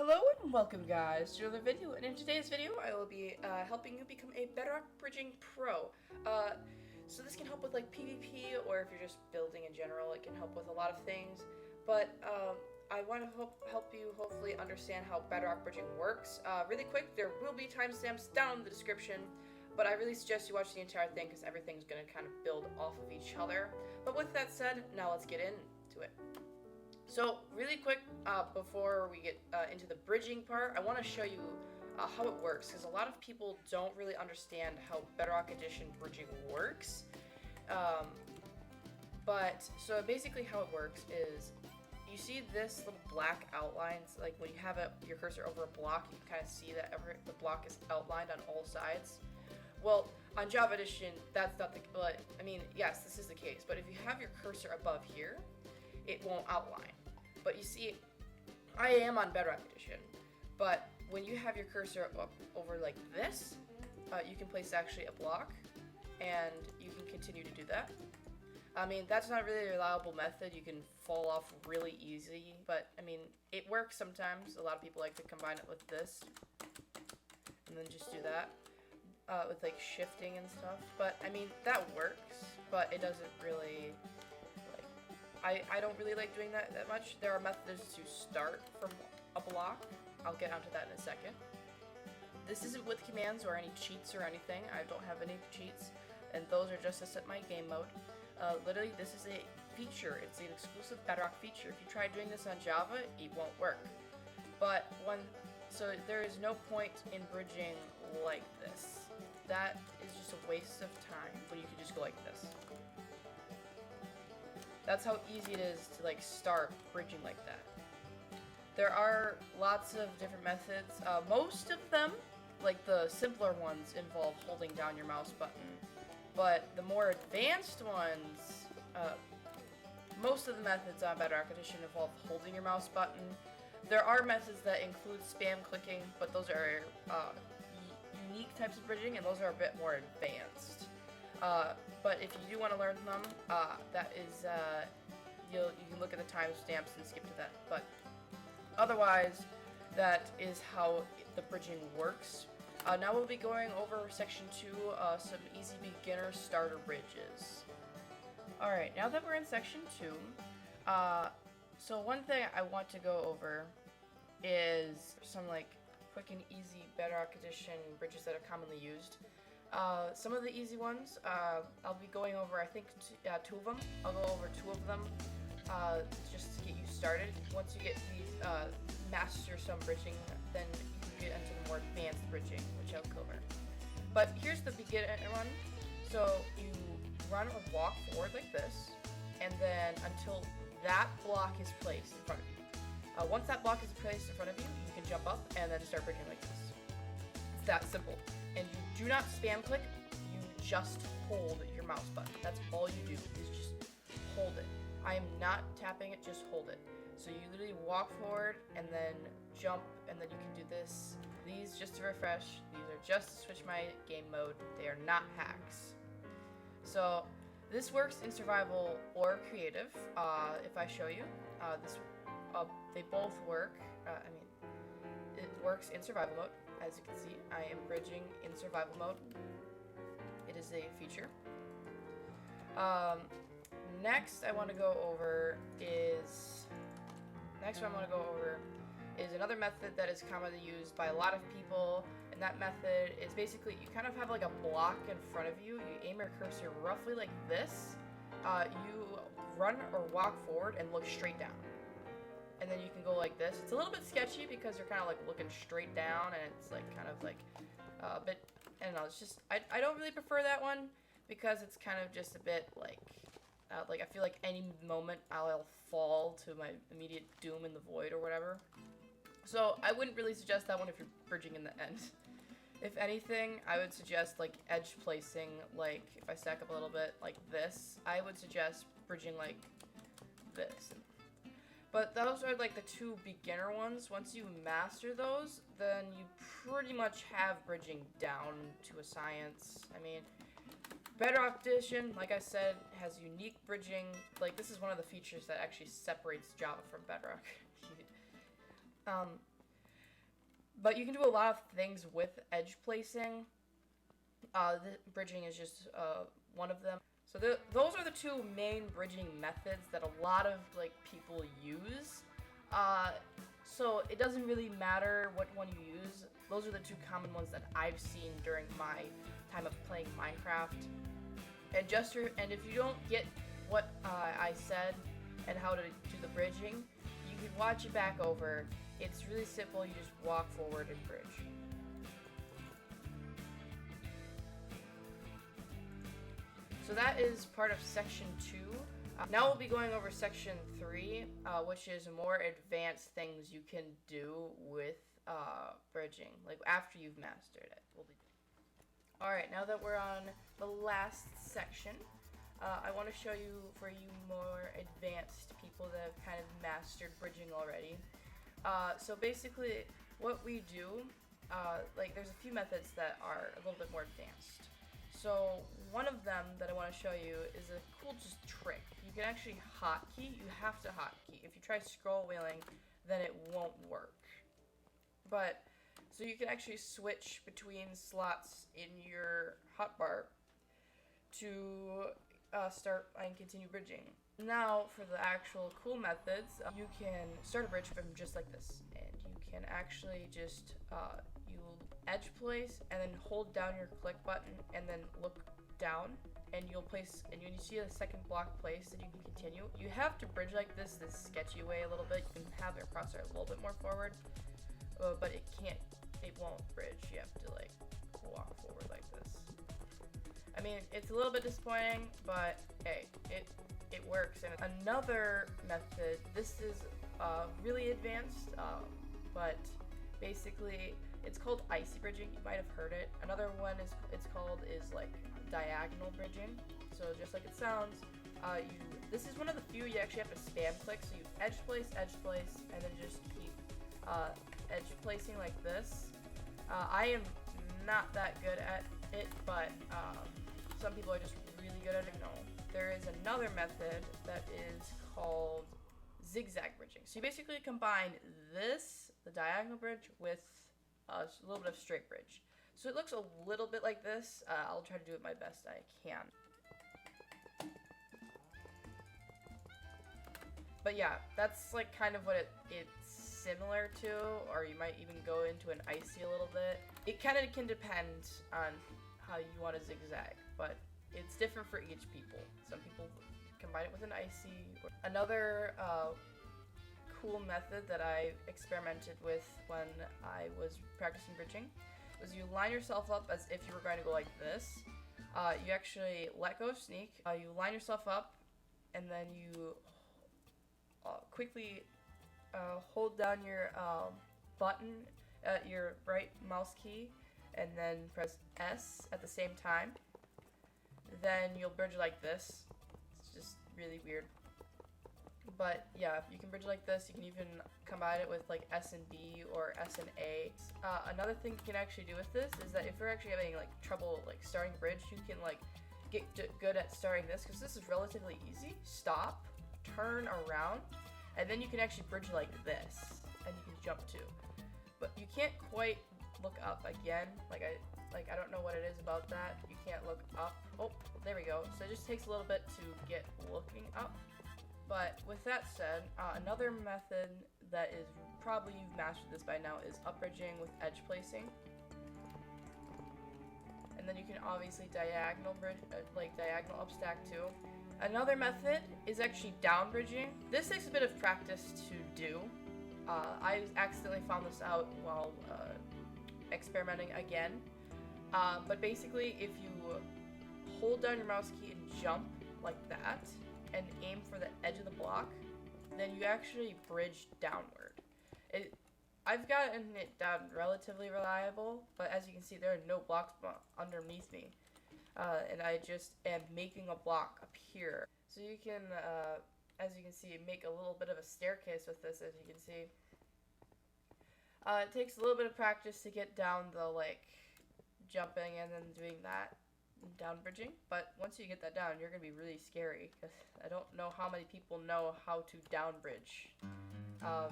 Hello and welcome guys to another video, and in today's video I will be helping you become a Bedrock Bridging Pro. So this can help with like PvP, or if you're just building in general, it can help with a lot of things. But I want to help you hopefully understand how Bedrock Bridging works. Really quick, there will be timestamps down in the description, but I really suggest you watch the entire thing because everything's going to kind of build off of each other. But with that said, now let's get into it. So really quick, before we get into the bridging part, I want to show you how it works, because a lot of people don't really understand how Bedrock Edition bridging works. So basically how it works is, you see this little black outlines, like when you have your cursor over a block, you can kind of see that the block is outlined on all sides. Well, on Java Edition, that's not the, I mean, yes, this is the case, but if you have your cursor above here, it won't outline. But you see, I am on Bedrock Edition, but when you have your cursor up over like this, you can place actually a block, and you can continue to do that. I mean, that's not really a reliable method. You can fall off really easy, but I mean, it works sometimes. A lot of people like to combine it with this, and then just do that, with like shifting and stuff. But I mean, that works, but it doesn't really, I don't really like doing that much. There are methods to start from a block. I'll get onto that in a second. This isn't with commands or any cheats or anything. I don't have any cheats, and those are just to set my game mode. Literally, this is a feature. It's an exclusive Bedrock feature. If you try doing this on Java, it won't work. But so there is no point in bridging like this. That is just a waste of time when you can just go like this. That's how easy it is to like start bridging like that. There are lots of different methods. Most of them, like the simpler ones, involve holding down your mouse button. But the more advanced ones, most of the methods on Bedrock Edition involve holding your mouse button. There are methods that include spam clicking, but those are unique types of bridging, and those are a bit more advanced. But if you do want to learn them, that is, you can look at the timestamps and skip to that. But otherwise, that is how the bridging works. Now we'll be going over section 2, some easy beginner starter bridges. Alright, now that we're in section 2, so one thing I want to go over is some like quick and easy Bedrock Edition bridges that are commonly used. Some of the easy ones, I'll be going over, I think, 2 of them. I'll go over 2 of them, just to get you started. Once you get these, master some bridging, then you can get into the more advanced bridging, which I'll cover. But here's the beginner one. So you run or walk forward like this, and then until that block is placed in front of you. Once that block is placed in front of you, you can jump up and then start bridging like this. It's that simple. And you do not spam click, you just hold your mouse button. That's all you do, is just hold it. I am not tapping it, just hold it. So you literally walk forward and then jump, and then you can do this. These, just to refresh, these are just to switch my game mode. They are not hacks. So this works in survival or creative. If I show you, they both work. It works in survival mode. As you can see, I am bridging in survival mode. It is a feature. Next I want to go over is another method that is commonly used by a lot of people, and that method is basically, you kind of have like a block in front of you. You aim your cursor roughly like this. You run or walk forward and look straight down. And then you can go like this. It's a little bit sketchy because you're kind of like looking straight down, and it's like kind of like a bit, I don't know, it's just, I don't really prefer that one because it's kind of just a bit like I feel like any moment I'll fall to my immediate doom in the void or whatever. So I wouldn't really suggest that one if you're bridging in the end. If anything, I would suggest like edge placing, like if I stack up a little bit like this, I would suggest bridging like this. But those are like the 2 beginner ones. Once you master those, then you pretty much have bridging down to a science. I mean, Bedrock Edition, like I said, has unique bridging. Like, this is one of the features that actually separates Java from Bedrock. But you can do a lot of things with edge placing. The bridging is just one of them. So those are the two main bridging methods that a lot of like people use. So it doesn't really matter what one you use. Those are the two common ones that I've seen during my time of playing Minecraft. And if you don't get what I said and how to do the bridging, you can watch it back over. It's really simple. You just walk forward and bridge. So that is part of section 2. Now we'll be going over section 3, which is more advanced things you can do with bridging, like after you've mastered it. Alright, now that we're on the last section, I want to show you, for you more advanced people that have kind of mastered bridging already. So basically, what we do, like there's a few methods that are a little bit more advanced. So one of them that I want to show you is a cool just trick. You can actually hotkey. You have to hotkey. If you try scroll wheeling, then it won't work. But so you can actually switch between slots in your hotbar to start and continue bridging. Now for the actual cool methods, you can start a bridge from just like this, and you can actually just you edge place and then hold down your click button and then look down, and you'll place, and when you see a second block placed, then you can continue. You have to bridge like this sketchy way a little bit. You can have your crosshair a little bit more forward, but it won't bridge. You have to like walk forward like this. I mean, it's a little bit disappointing, but hey, it works. And another method, this is really advanced, but basically it's called icey bridging. You might have heard it. Another one is like diagonal bridging. So just like it sounds, this is one of the few you actually have to spam click. So you edge place, and then just keep edge placing like this. I am not that good at it, but some people are just really good at it. No, there is another method that is called zigzag bridging. So you basically combine this, the diagonal bridge, with a little bit of straight bridge. So it looks a little bit like this. I'll try to do it my best I can. But yeah, that's like kind of what it's similar to, or you might even go into an icey a little bit. It kind of can depend on how you want to zigzag, but it's different for each people. Some people combine it with an icey. Another cool method that I experimented with when I was practicing bridging was you line yourself up as if you were going to go like this. You actually let go of sneak, you line yourself up, and then you quickly hold down your button, your right mouse key, and then press S at the same time. Then you'll bridge like this. It's just really weird. But yeah, you can bridge like this. You can even combine it with like S and B or S and A. Another thing you can actually do with this is that if you're actually having like trouble like starting a bridge, you can like get good at starting this, because this is relatively easy. Stop, turn around, and then you can actually bridge like this, and you can jump too. But you can't quite look up again. I don't know what it is about that. You can't look up. Oh, there we go. So it just takes a little bit to get looking up. But with that said, another method that is probably you've mastered this by now is up bridging with edge placing. And then you can obviously diagonal bridge, diagonal up stack too. Another method is actually down bridging. This takes a bit of practice to do. I accidentally found this out while experimenting again. But basically, if you hold down your mouse key and jump like that, and aim for the edge of the block, then you actually bridge downward. I've gotten it down relatively reliable, but as you can see, there are no blocks underneath me. And I just am making a block appear. So you can, as you can see, make a little bit of a staircase with this, as you can see. It takes a little bit of practice to get down the, jumping and then doing that, down bridging. But once you get that down, you're going to be really scary, because I don't know how many people know how to down bridge.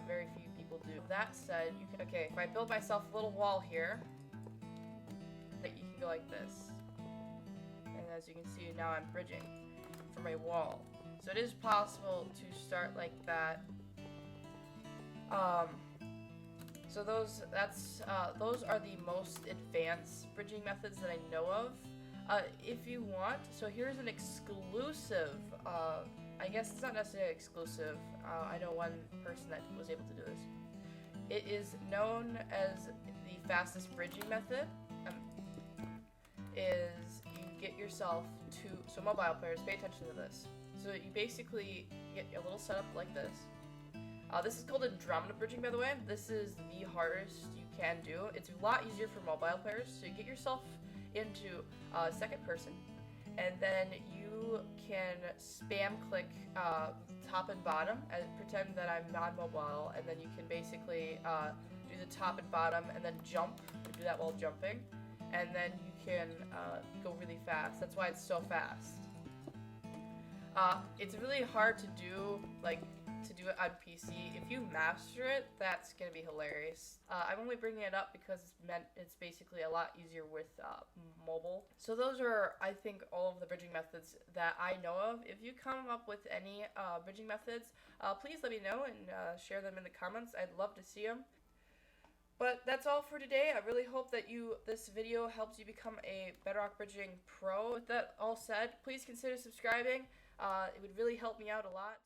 Very few people will do. That said, you can, okay, if I build myself a little wall here, that you can go like this. And as you can see, now I'm bridging for my wall. So it is possible to start like that. So those are the most advanced bridging methods that I know of. If you want, so here's an exclusive, I guess it's not necessarily exclusive, I know one person that was able to do this. It is known as the fastest bridging method. Is you get yourself to, so mobile players, pay attention to this. So you basically get a little setup like this. This is called Andromeda bridging, by the way. This is the hardest you can do. It's a lot easier for mobile players. So you get yourself into second person, and then you can spam click top and bottom and pretend that I'm non-mobile, and then you can basically do the top and bottom and then jump. You do that while jumping, and then you can go really fast. That's why it's so fast. It's really hard to do, to do it on PC. If you master it, that's gonna be hilarious. I'm only bringing it up because it's basically a lot easier with mobile. So those are, I think, all of the bridging methods that I know of. If you come up with any bridging methods, please let me know and share them in the comments. I'd love to see them. But that's all for today. I really hope that this video helps you become a Bedrock Bridging pro. With that all said, please consider subscribing. It would really help me out a lot.